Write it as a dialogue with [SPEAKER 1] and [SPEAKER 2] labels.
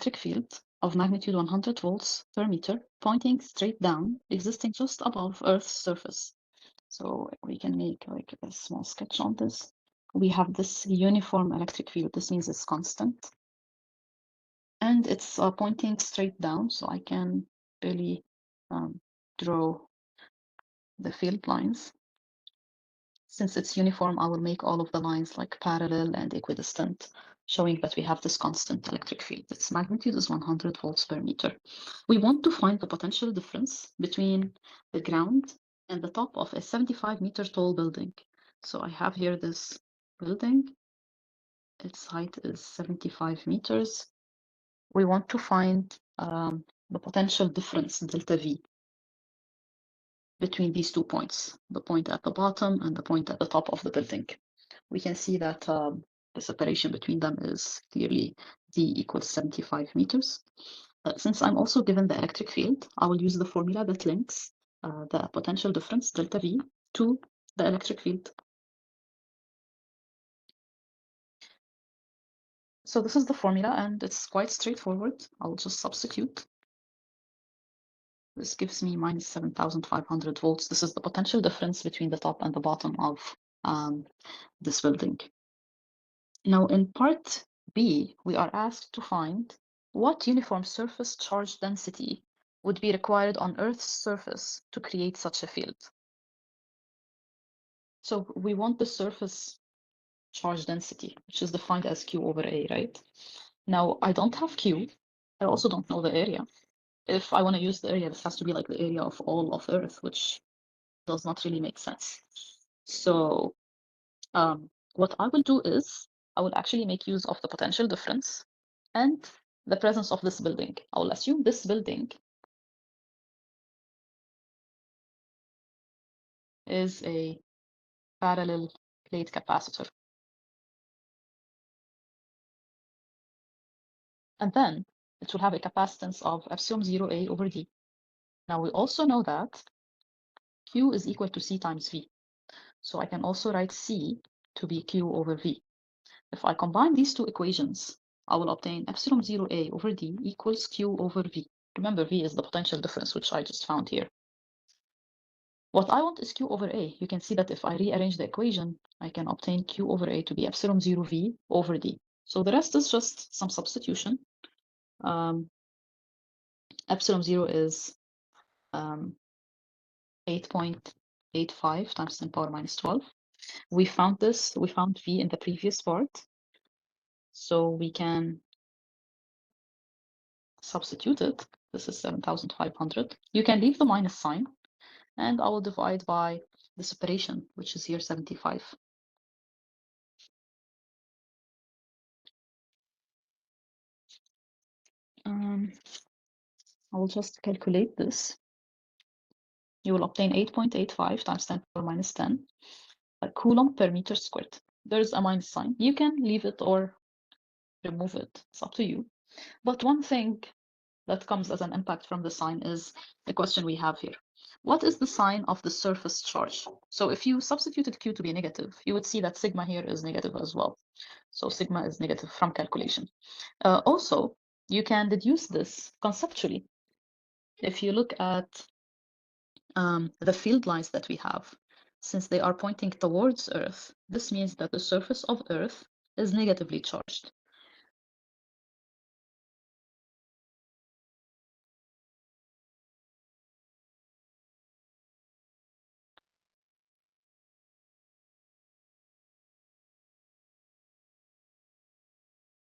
[SPEAKER 1] electric field of magnitude 100 volts per meter pointing straight down, existing just above Earth's surface. So we can make like a small sketch on this. We have this uniform electric field. This means it's constant. And it's pointing straight down, so I can really draw the field lines. Since it's uniform, I will make all of the lines like parallel and equidistant, showing that we have this constant electric field. Its magnitude is 100 volts per meter. We want to find the potential difference between the ground and the top of a 75-meter tall building. So I have here this building. Its height is 75 meters. We want to find the potential difference, delta V, between these 2 points, the point at the bottom and the point at the top of the building. We can see that the separation between them is clearly D equals 75 meters. Since I'm also given the electric field, I will use the formula that links the potential difference, delta V, to the electric field. So this is the formula, and it's quite straightforward. I'll just substitute. This gives me minus 7,500 volts. This is the potential difference between the top and the bottom of this building. Now in part B, we are asked to find what uniform surface charge density would be required on Earth's surface to create such a field. So we want the surface charge density, which is defined as Q over A, right? Now I don't have Q. I also don't know the area. If I want to use the area, this has to be like the area of all of Earth, which does not really make sense. So what I will do is I will actually make use of the potential difference and the presence of this building. I will assume this building is a parallel plate capacitor. And then it will have a capacitance of epsilon 0A over D. Now we also know that Q is equal to C times V. So I can also write C to be Q over V. If I combine these two equations, I will obtain epsilon 0A over D equals Q over V. Remember, V is the potential difference, which I just found here. What I want is Q over A. You can see that if I rearrange the equation, I can obtain Q over A to be epsilon 0 V over D. So the rest is just some substitution. Epsilon 0 is 8.85 times 10 power minus 12. We found V in the previous part. So we can substitute it. This is 7,500. You can leave the minus sign, and I will divide by the separation, which is here 75. I will just calculate this. You will obtain 8.85 times 10 power minus 10 coulomb per meter squared. There's a minus sign. You can leave it or remove it. It's up to you. But one thing that comes as an impact from the sign is the question we have here. What is the sign of the surface charge? So if you substituted Q to be negative, you would see that sigma here is negative as well. So sigma is negative from calculation. Also, you can deduce this conceptually. If you look at the field lines that we have, since they are pointing towards Earth, this means that the surface of Earth is negatively charged.